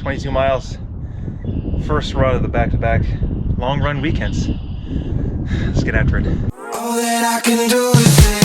22 miles, first run of the back-to-back long run weekends. Let's get after it. All that I can do is say,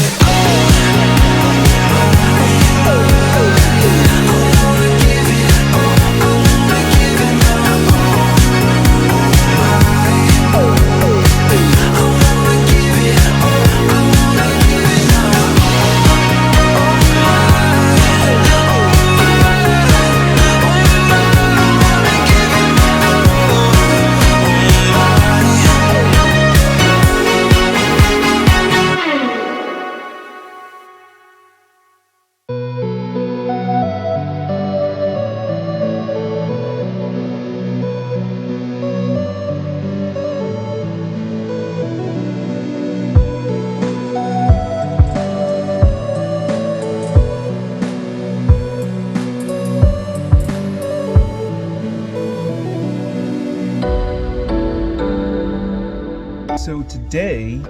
So today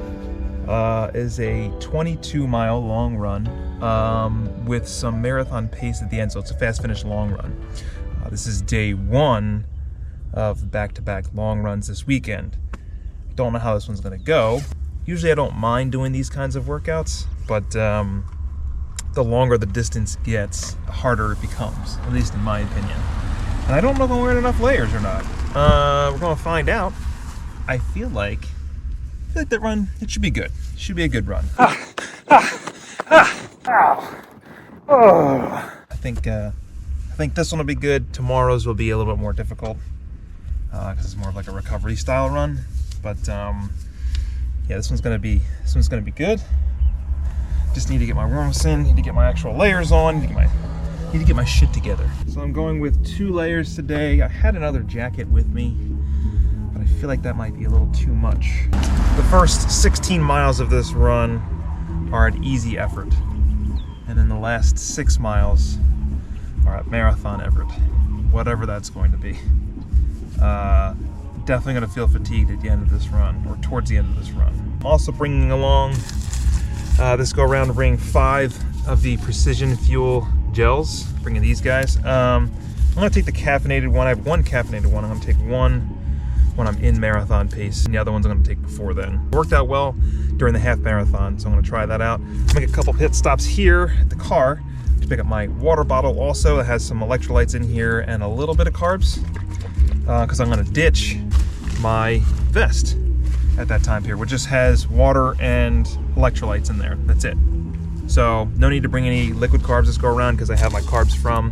is a 22-mile long run with some marathon pace at the end, so it's a fast finish long run. This is day one of back-to-back long runs this weekend. Don't know how this one's gonna go. Usually I don't mind doing these kinds of workouts, but the longer the distance gets, the harder it becomes, at least in my opinion. And I don't know if I'm wearing enough layers or not. We're gonna find out. I feel like that run, it should be good. It should be a good run. Oh. I think this one will be good. Tomorrow's will be a little bit more difficult because it's more of like a recovery style run. But yeah, this one's gonna be good. Just need to get my warm-ups in. Need to get my actual layers on. Need to get my shit together. So I'm going with 2 layers today. I had another jacket with me, but I feel like that might be a little too much. The first 16 miles of this run are an easy effort, and then the last 6 miles are at marathon effort, whatever that's going to be. Definitely going to feel fatigued at the end of this run, or towards the end of this run. I'm also bringing along this go around, bringing 5 of the Precision Fuel gels, bringing these guys. I'm going to take the caffeinated one. I have 1 caffeinated one. I'm going to take one when I'm in marathon pace, and the other ones I'm going to take before then. It worked out well during the half marathon, so I'm going to try that out. Make a couple pit stops here at the car to pick up my water bottle also. It has some electrolytes in here and a little bit of carbs because I'm going to ditch my vest at that time period, which just has water and electrolytes in there. That's it. So no need to bring any liquid carbs this go around because I have my carbs from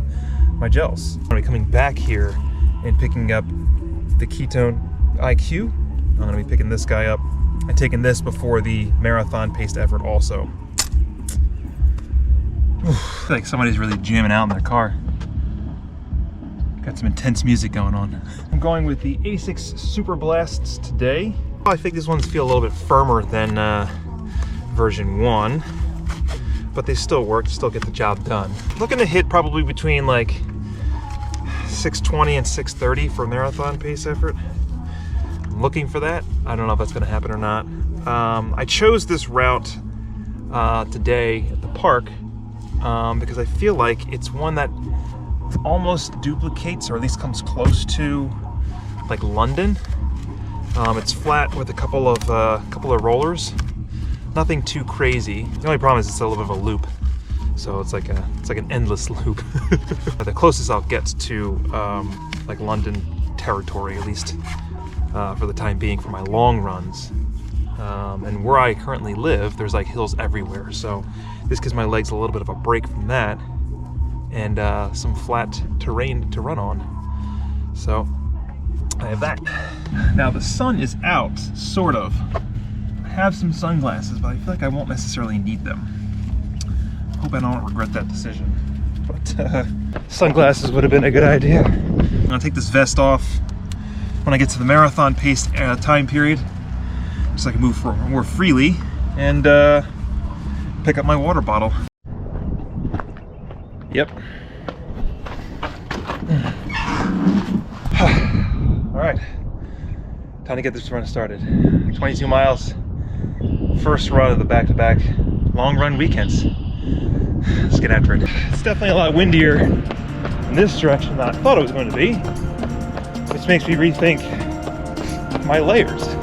my gels. I'm going to be coming back here and picking up the Ketone IQ. I'm going to be picking this guy up and taking this before the marathon paced effort also. I feel like somebody's really jamming out in their car. Got some intense music going on. I'm going with the Asics Super Blasts today. I think these ones feel a little bit firmer than version 1, but they still work, still get the job done. Looking to hit probably between like 6:20 and 6:30 for marathon pace effort. I'm looking for that. I don't know if that's going to happen or not. I chose this route today at the park because I feel like it's one that almost duplicates, or at least comes close to, like London. It's flat with a couple of rollers. Nothing too crazy. The only problem is it's a little bit of a loop. So it's like an endless loop. The closest I'll get to like London territory, at least for the time being, for my long runs. And where I currently live, there's like hills everywhere. So this gives my legs a little bit of a break from that, and some flat terrain to run on. So I have that. Now the sun is out, sort of. I have some sunglasses, but I feel like I won't necessarily need them. Hope I don't regret that decision. But sunglasses would have been a good idea. I'm gonna take this vest off when I get to the marathon pace time period, so I can move more freely and pick up my water bottle. Yep. All right, time to get this run started. 22 miles, first run of the back-to-back long run weekends. Let's get after it. It's definitely a lot windier in this direction than I thought it was going to be, which makes me rethink my layers.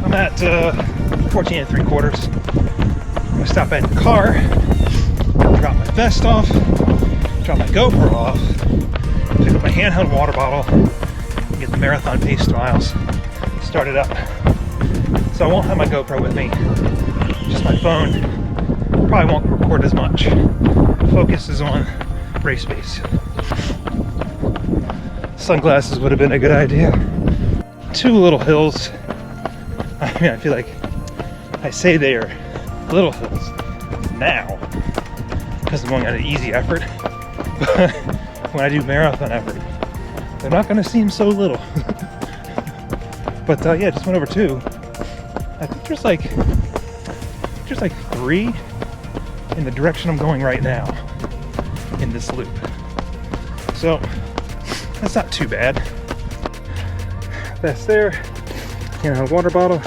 I'm at 14 3/4. I'm gonna stop at the car, drop my vest off, drop my GoPro off, pick up my handheld water bottle, and get the Marathon Pace miles started up. So I won't have my GoPro with me, just my phone. Probably won't record as much. Focus is on race pace. Sunglasses would have been a good idea. 2 little hills. I mean, I feel like I say they are little hills now because I'm going at an easy effort, but when I do marathon effort, they're not going to seem so little. But yeah, just went over 2. I think there's like 3 in the direction I'm going right now in this loop. So that's not too bad. That's there. A water bottle,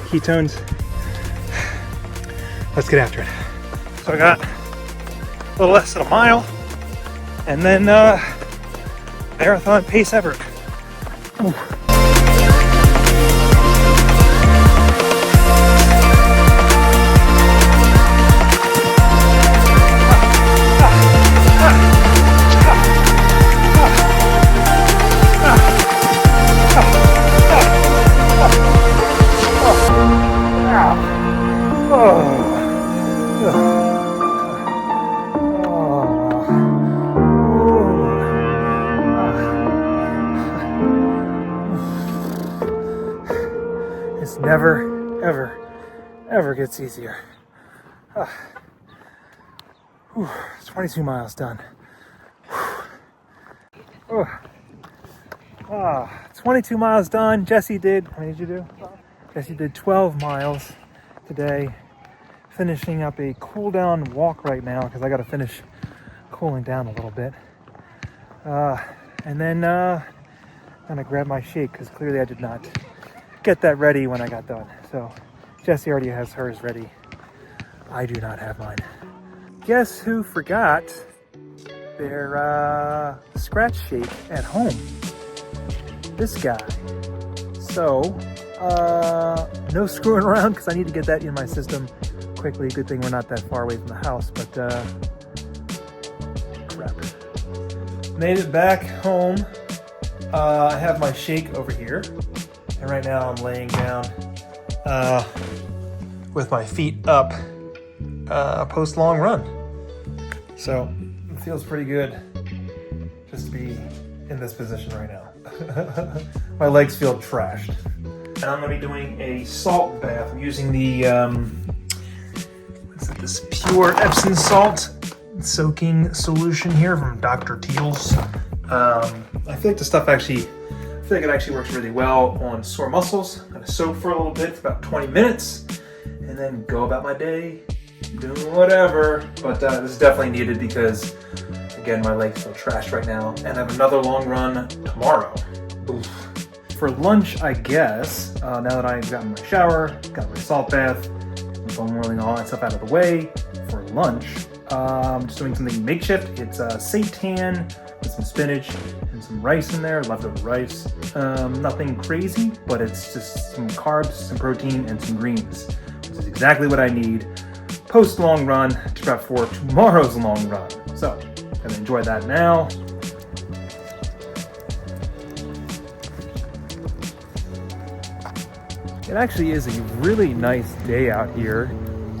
ketones. Let's get after it. So I got a little less than a mile, and then marathon pace effort. Ooh. It's never, ever gets easier. 22 miles done. 22 miles done. Jesse did, how many did you do? Jesse did 12 miles today. Finishing up a cool down walk right now because I got to finish cooling down a little bit. And then I'm gonna grab my shake because clearly I did not get that ready when I got done. So Jesse already has hers ready. I do not have mine. Guess who forgot their scratch shake at home? This guy. So no screwing around because I need to get that in my system quickly. Good thing we're not that far away from the house, but crap. Made it back home. I have my shake over here, and right now I'm laying down with my feet up post long run. So it feels pretty good just to be in this position right now. My legs feel trashed. And I'm going to be doing a salt bath. I'm using the this pure Epsom salt soaking solution here from Dr. Teal's. I feel like the stuff it actually works really well on sore muscles. I'm gonna soak for a little bit, about 20 minutes, and then go about my day doing whatever. But this is definitely needed because, again, my legs feel trashed right now, and I have another long run tomorrow. Oof. For lunch, I guess, now that I've gotten my shower, got my salt bath, bone rolling, all that stuff out of the way, for lunch, I'm just doing something makeshift. It's seitan with some spinach and some rice in there, leftover rice. Nothing crazy, but it's just some carbs, some protein, and some greens, which is exactly what I need post long run to prep for tomorrow's long run. So, gonna enjoy that now. It actually is a really nice day out here,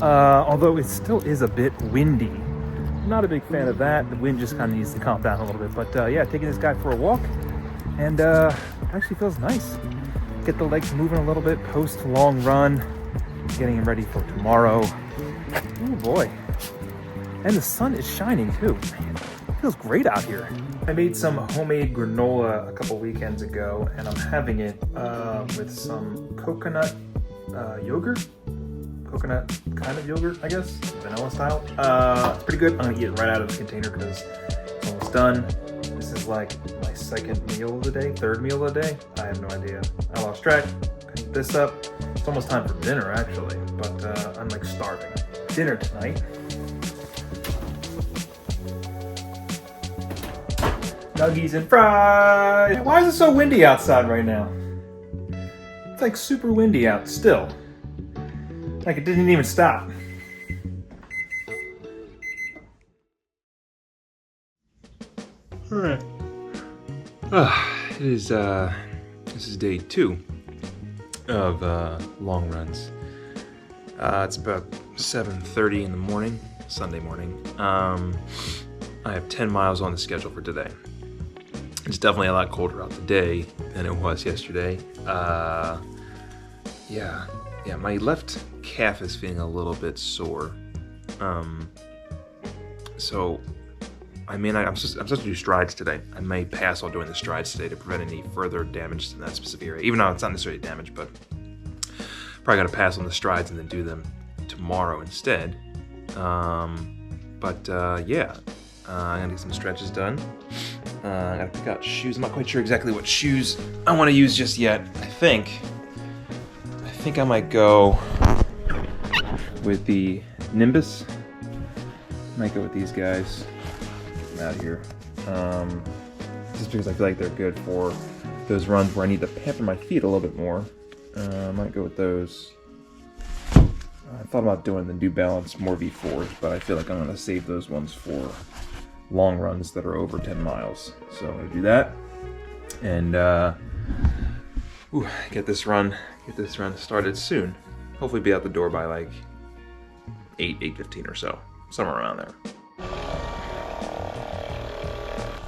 although it still is a bit windy. I'm not a big fan of that. The wind just kind of needs to calm down a little bit. But yeah, taking this guy for a walk, and it actually feels nice. Get the legs moving a little bit post long run, getting him ready for tomorrow. Oh boy. And the sun is shining too. Man, it feels great out here. I made some homemade granola a couple weekends ago, and I'm having it with some coconut yogurt. Coconut kind of yogurt, I guess, vanilla style. Pretty good. I'm gonna eat it right out of the container because it's almost done. This is like my second meal of the day, third meal of the day. I have no idea. I lost track. Cooked this up. It's almost time for dinner actually, but I'm like starving. Dinner tonight. Nuggies and fries. Why is it so windy outside right now? It's like super windy out still. Like it didn't even stop. All right. This is day 2 of long runs. It's about 7:30 in the morning, Sunday morning. I have 10 miles on the schedule for today. It's definitely a lot colder out today than it was yesterday. Yeah, my left calf is feeling a little bit sore. So I'm supposed to do strides today. I may pass on doing the strides today to prevent any further damage in that specific area, even though it's not necessarily damage, but probably gotta pass on the strides and then do them tomorrow instead. Yeah, I'm gonna get some stretches done. I gotta pick out shoes. I'm not quite sure exactly what shoes I want to use just yet. I think I might go with the Nimbus. Might go with these guys out here. Just because I feel like they're good for those runs where I need to pamper my feet a little bit more. I might go with those. I thought about doing the New Balance more V4s, but I feel like I'm gonna save those ones for long runs that are over 10 miles. So I'm gonna do that and get this run started soon. Hopefully be out the door by like 8:15 or so, somewhere around there.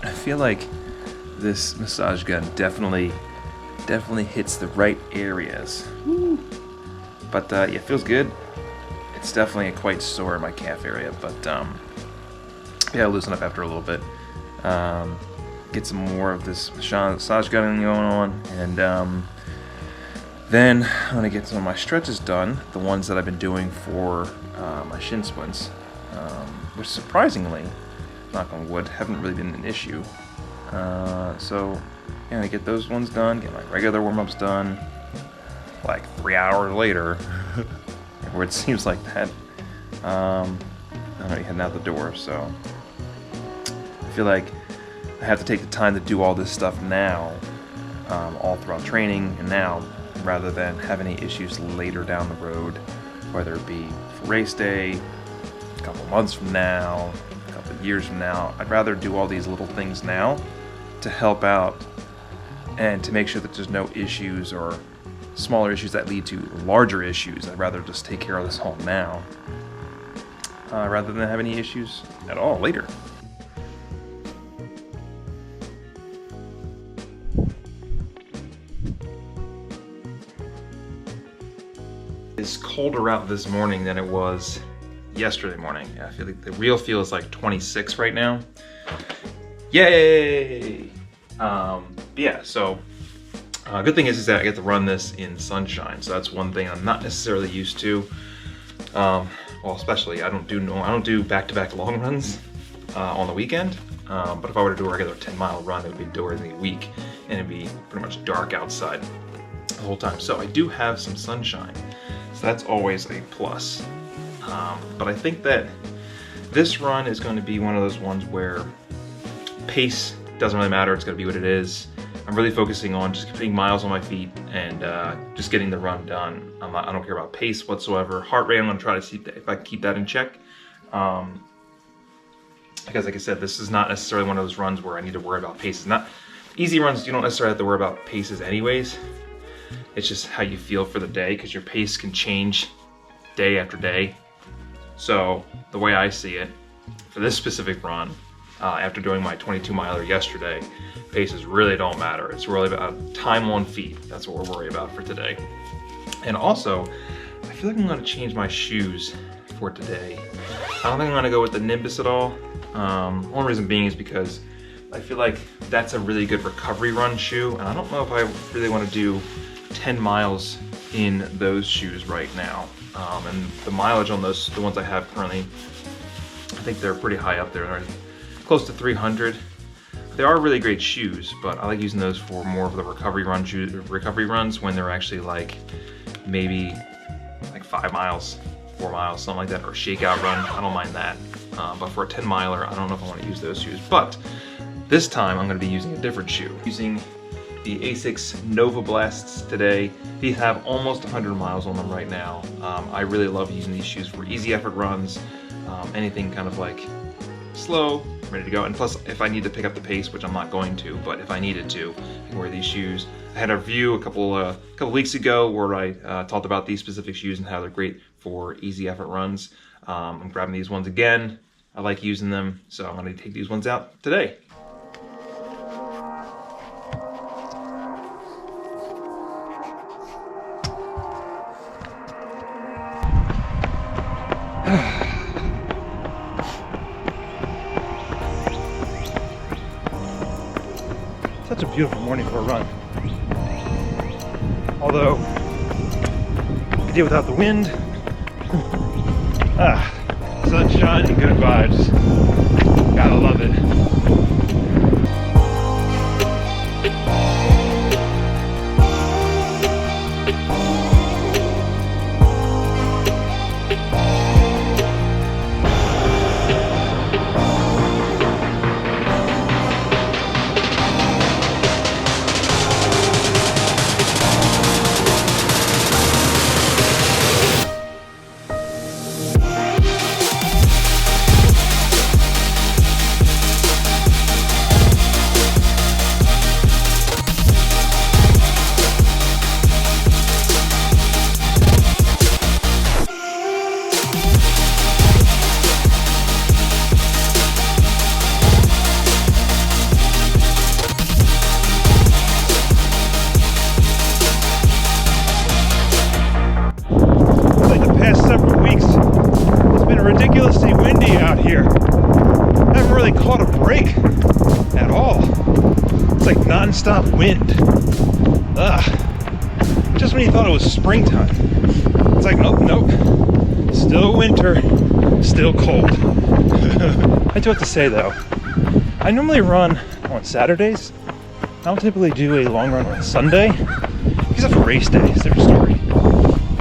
I feel like this massage gun definitely hits the right areas. But yeah, it feels good. It's definitely quite sore in my calf area, but yeah, I'll loosen up after a little bit. Get some more of this massage gun going on, and then I'm gonna get some of my stretches done, the ones that I've been doing for my shin splints, which surprisingly, knock on wood, haven't really been an issue. So yeah, I'm gonna get those ones done, get my regular warm-ups done, like 3 hours later, where it seems like that. I'm gonna be heading out the door, so I feel like I have to take the time to do all this stuff now, all throughout training and now, rather than have any issues later down the road, whether it be for race day, a couple months from now, a couple of years from now. I'd rather do all these little things now to help out and to make sure that there's no issues or smaller issues that lead to larger issues. I'd rather just take care of this all now, rather than have any issues at all later. It's colder out this morning than it was yesterday morning. Yeah, I feel like the real feel is like 26 right now. Yay! Yeah, so good thing is that I get to run this in sunshine, so that's one thing I'm not necessarily used to. Well, especially I don't do back-to-back long runs on the weekend. But if I were to do a regular 10-mile run, it would be during the week, and it'd be pretty much dark outside the whole time. So I do have some sunshine, so that's always a plus. But I think that this run is going to be one of those ones where pace doesn't really matter. It's going to be what it is. I'm really focusing on just putting miles on my feet and just getting the run done. I don't care about pace whatsoever. Heart rate, I'm going to try to see if I can keep that in check. because like I said, this is not necessarily one of those runs where I need to worry about paces. Not easy runs, you don't necessarily have to worry about paces anyways. It's just how you feel for the day, because your pace can change day after day. So the way I see it, for this specific run, after doing my 22 miler yesterday, paces really don't matter. It's really about time on feet. That's what we're worried about for today. And also, I feel like I'm gonna change my shoes for today. I don't think I'm gonna go with the Nimbus at all. One reason being is because I feel like that's a really good recovery run shoe, and I don't know if I really wanna do 10 miles in those shoes right now. And the mileage on those, the ones I have currently, I think they're pretty high up there. They're close to 300. They are really great shoes, but I like using those for more of the recovery runs when they're actually like maybe like 5 miles, 4 miles, something like that, or shakeout run. I don't mind that. But for a 10 miler, I don't know if I want to use those shoes. But this time I'm going to be using a different shoe. Using the Asics Nova Blasts today. These have almost 100 miles on them right now. I really love using these shoes for easy effort runs, anything kind of like slow, ready to go. And plus, if I need to pick up the pace, which I'm not going to, but if I needed to, I can wear these shoes. I had a review a couple weeks ago where I talked about these specific shoes and how they're great for easy effort runs. I'm grabbing these ones again. I like using them, so I'm going to take these ones out today. Such a beautiful morning for a run. Although, I deal without the wind. Sunshine and good vibes. Gotta love it. Ridiculously windy out here. I haven't really caught a break at all. It's like non-stop wind. Just when you thought it was springtime, it's like nope. Still winter, still cold. I do have to say though, I normally run on Saturdays. I don't typically do a long run on Sunday, except for race day, it's a different story.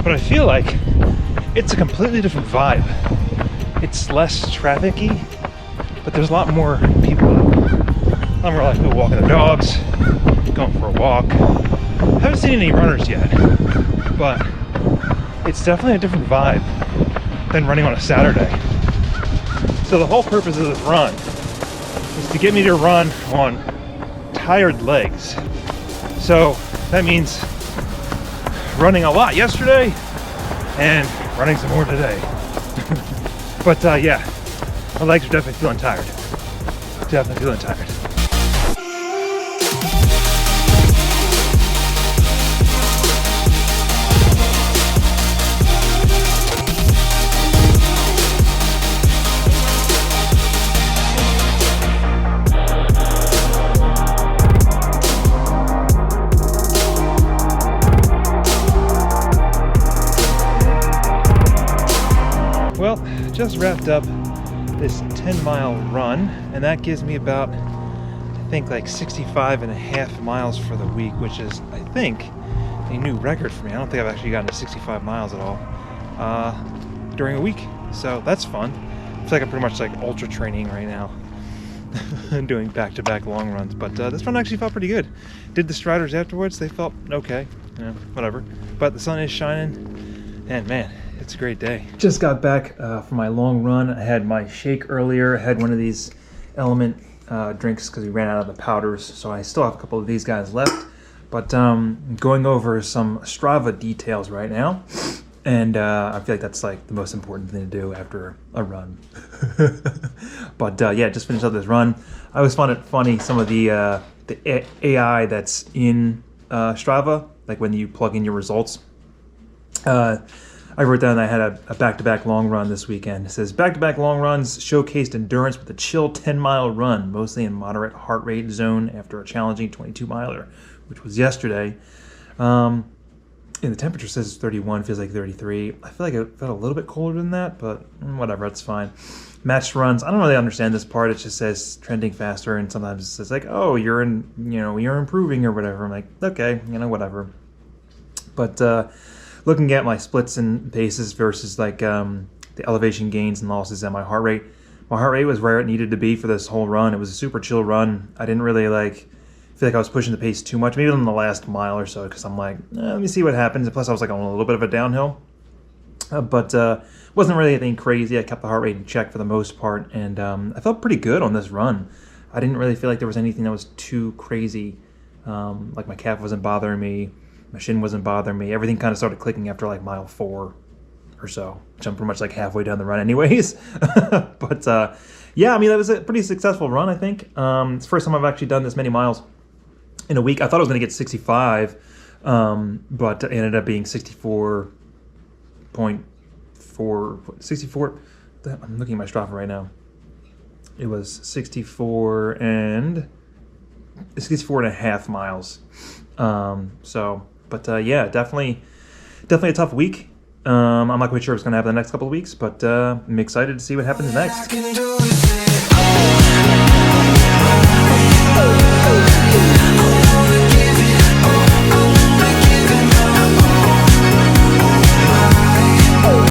But I feel like it's a completely different vibe. It's less traffic-y, but there's a lot more people out. A lot more like people walking their dogs, going for a walk. I haven't seen any runners yet, but it's definitely a different vibe than running on a Saturday. So the whole purpose of this run is to get me to run on tired legs. So that means running a lot yesterday and running some more today. But yeah, my legs are definitely feeling tired. Definitely feeling tired. Well, just wrapped up this 10-mile run, and that gives me about, I think, like 65.5 miles for the week, which is, I think, a new record for me. I don't think I've actually gotten to 65 miles at all during a week, so that's fun. I feel like I'm pretty much like ultra training right now, doing back-to-back long runs, but this one actually felt pretty good. Did the striders afterwards, they felt okay, whatever, but the sun is shining, and man, it's a great day. Just got back from my long run. I had my shake earlier. I had one of these Element drinks because we ran out of the powders. So I still have a couple of these guys left. But going over some Strava details right now. And I feel like that's like the most important thing to do after a run. But yeah, just finished up this run. I always found it funny, some of the AI that's in Strava, like when you plug in your results. I wrote down that I had a back-to-back long run this weekend. It says, back-to-back long runs showcased endurance with a chill 10-mile run, mostly in moderate heart rate zone after a challenging 22-miler, which was yesterday. And the temperature says it's 31, feels like 33. I feel like it felt a little bit colder than that, but whatever, it's fine. Matched runs, I don't really understand this part. It just says trending faster, and sometimes it says like, oh, you're improving or whatever. I'm like, okay, whatever. But looking at my splits and paces versus like the elevation gains and losses and my heart rate was where it needed to be for this whole run. It was a super chill run. I didn't really feel like I was pushing the pace too much, maybe on the last mile or so, because I'm like, let me see what happens. And plus I was like on a little bit of a downhill, but wasn't really anything crazy. I kept the heart rate in check for the most part, and I felt pretty good on this run. I didn't really feel like there was anything that was too crazy. Like my calf wasn't bothering me. My shin wasn't bothering me. Everything kind of started clicking after like mile 4 or so, which I'm pretty much like halfway down the run anyways. But yeah, I mean, that was a pretty successful run, I think. It's the first time I've actually done this many miles in a week. I thought I was going to get 65, but it ended up being 64. I'm looking at my Strava right now. It was 64 and a half miles. Yeah, definitely a tough week. I'm not quite sure what's going to happen the next couple of weeks, but I'm excited to see what happens next.